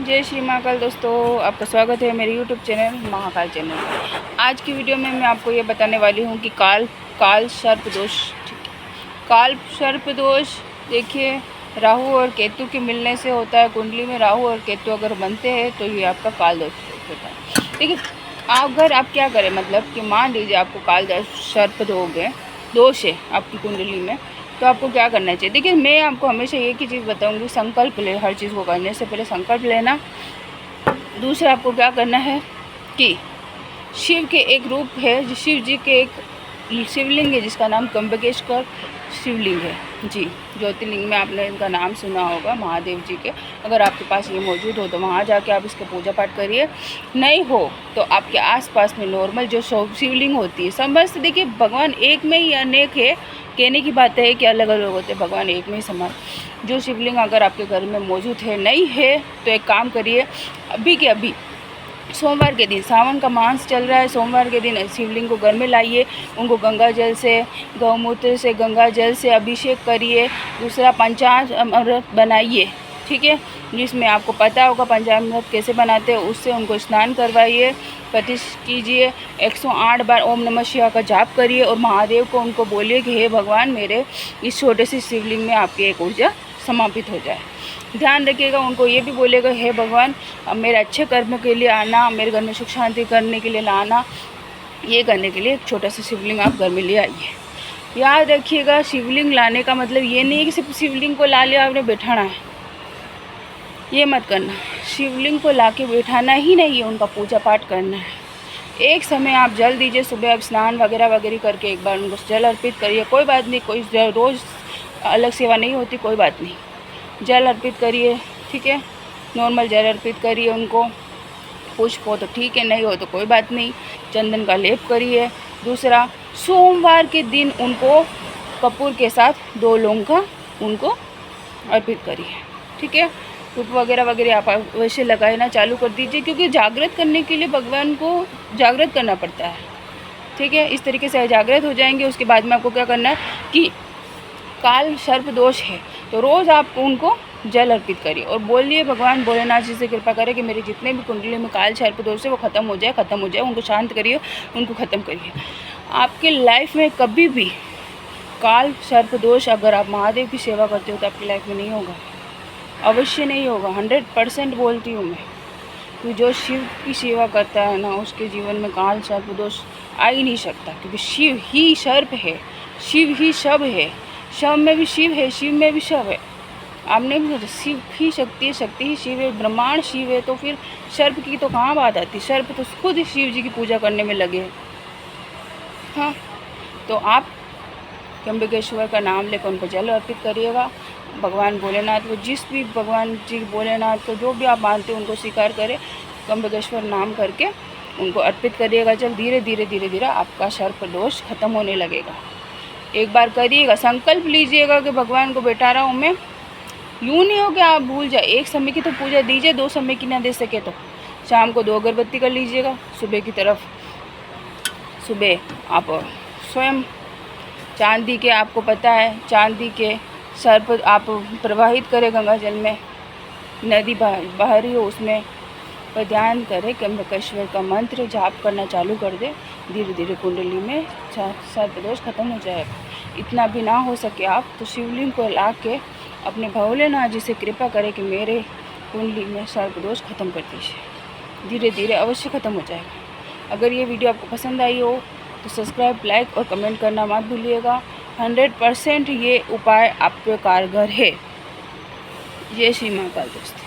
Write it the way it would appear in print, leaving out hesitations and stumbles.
जय श्री महाकाल दोस्तों, आपका स्वागत है मेरे यूट्यूब चैनल महाकाल चैनल में। आज की वीडियो में मैं आपको ये बताने वाली हूँ कि काल सर्प दोष। काल सर्प दोष देखिए, राहु और केतु के मिलने से होता है। कुंडली में राहु और केतु अगर बनते हैं तो ये आपका काल दोष होता है। देखिए, अगर आप क्या करें, मतलब कि मान लीजिए आपको काल सर्प दोष है आपकी कुंडली में, तो आपको क्या करना चाहिए। देखिए, मैं आपको हमेशा एक ही चीज़ बताऊंगी, संकल्प ले। हर चीज़ को करने से पहले संकल्प लेना। दूसरा, आपको क्या करना है कि शिव के एक रूप है, शिव जी के एक शिवलिंग है जिसका नाम त्र्यंबकेश्वर शिवलिंग है जी। ज्योतिर्लिंग में आपने इनका नाम सुना होगा, महादेव जी के। अगर आपके पास ये मौजूद हो तो वहाँ जाके आप इसके पूजा पाठ करिए। नहीं हो तो आपके आसपास में नॉर्मल जो शिवलिंग होती है, समस्त देखिए भगवान एक में ही अनेक है। कहने की बात है कि अलग अलग होते हैं, भगवान एक में ही समान। जो शिवलिंग अगर आपके घर में मौजूद है, नहीं है तो एक काम करिए, अभी के अभी सोमवार के दिन, सावन का मास चल रहा है, सोमवार के दिन शिवलिंग को घर में लाइए। उनको गंगा जल से, गौमूत्र से, गंगा जल से अभिषेक करिए। दूसरा, पंचामृत बनाइए, ठीक है, जिसमें आपको पता होगा पंचामृत कैसे बनाते हैं। उससे उनको स्नान करवाइए, प्रतिष्ठा कीजिए, 108 बार ओम नमः शिवाय का जाप करिए और महादेव को उनको बोलिए कि हे भगवान, मेरे इस छोटे से शिवलिंग में आपकी एक ऊर्जा समापित हो जाए। ध्यान रखिएगा, उनको ये भी बोलेगा, हे भगवान, अब मेरे अच्छे कर्म के लिए आना, मेरे घर में सुख शांति करने के लिए लाना। ये करने के लिए एक छोटा सा शिवलिंग आप घर में ले आइए। याद रखिएगा, शिवलिंग लाने का मतलब ये नहीं है कि सिर्फ शिवलिंग को ला लिया आपने बैठाना है, ये मत करना। शिवलिंग को ला के बैठाना ही नहीं है, उनका पूजा पाठ करना है। एक समय आप जल दीजिए, सुबह आप स्नान वगैरह करके एक बार उनको जल अर्पित करिए। कोई बात नहीं, कोई रोज़ अलग सेवा नहीं होती, कोई बात नहीं, जल अर्पित करिए, ठीक है। नॉर्मल जल अर्पित करिए उनको। पुष्प हो तो ठीक है, नहीं हो तो कोई बात नहीं, चंदन का लेप करिए। दूसरा, सोमवार के दिन उनको कपूर के साथ 2 लौंग का उनको अर्पित करिए, ठीक है। धूप वगैरह आप अवश्य लगाना चालू कर दीजिए, क्योंकि जागृत करने के लिए भगवान को जागृत करना पड़ता है, ठीक है। इस तरीके से जागृत हो जाएंगे। उसके बाद में आपको क्या करना है कि काल सर्प दोष है तो रोज़ आप उनको जल अर्पित करिए और बोलिए, भगवान भोलेनाथ जी से कृपा करें कि मेरे जितने भी कुंडली में काल सर्प दोष है वो ख़त्म हो जाए, उनको शांत करिए, उनको ख़त्म करिए। आपके लाइफ में कभी भी काल सर्प दोष, अगर आप महादेव की सेवा करते हो तो आपकी लाइफ में नहीं होगा, अवश्य नहीं होगा। 100% बोलती हूँ मैं, तो जो शिव की सेवा करता है ना, उसके जीवन में काल सर्प दोष आ ही नहीं सकता, क्योंकि शिव ही सर्प है, शिव ही शव है। शव में भी शिव है, शिव में भी शव है। आपने भी सोचा, शिव ही शक्ति है, शक्ति ही शिव है, ब्रह्मांड शिव है, तो फिर सर्प की तो कहाँ बात आती। सर्प तो खुद शिव जी की पूजा करने में लगे हैं। हाँ, तो आप त्र्यंबकेश्वर का नाम लेकर उनको जल अर्पित करिएगा। भगवान भोलेनाथ को, जिस भी भगवान जी भोलेनाथ को जो भी आप मानते हो उनको स्वीकार करें, त्र्यंबकेश्वर नाम करके उनको अर्पित करिएगा जल। धीरे धीरे आपका सर्प दोष खत्म होने लगेगा। एक बार करिएगा, संकल्प लीजिएगा कि भगवान को बैठा रहा हूँ मैं। यूँ नहीं हो कि आप भूल जाए। एक समय की तो पूजा दीजिए, 2 समय की ना दे सके तो शाम को 2 अगरबत्ती कर लीजिएगा। सुबह की तरफ, सुबह आप स्वयं चांदी के, आपको पता है चांदी के सर्प आप प्रवाहित करें गंगा जल में, नदी बाहरी हो उसमें, पर ध्यान करें त्र्यंबकेश्वर का मंत्र जाप करना चालू कर दे। धीरे धीरे कुंडली में सर्प दोष खत्म हो जाएगा। इतना भी ना हो सके आप तो शिवलिंग को ला के अपने भोलेनाथ जी से कृपा करें कि मेरे कुंडली में सर्प दोष खत्म कर दीजिए। धीरे धीरे अवश्य खत्म हो जाएगा। अगर ये वीडियो आपको पसंद आई हो तो सब्सक्राइब, लाइक और कमेंट करना मत भूलिएगा। 100% ये उपाय आप पे कारगर है। जय श्री महाकाल दोस्तों।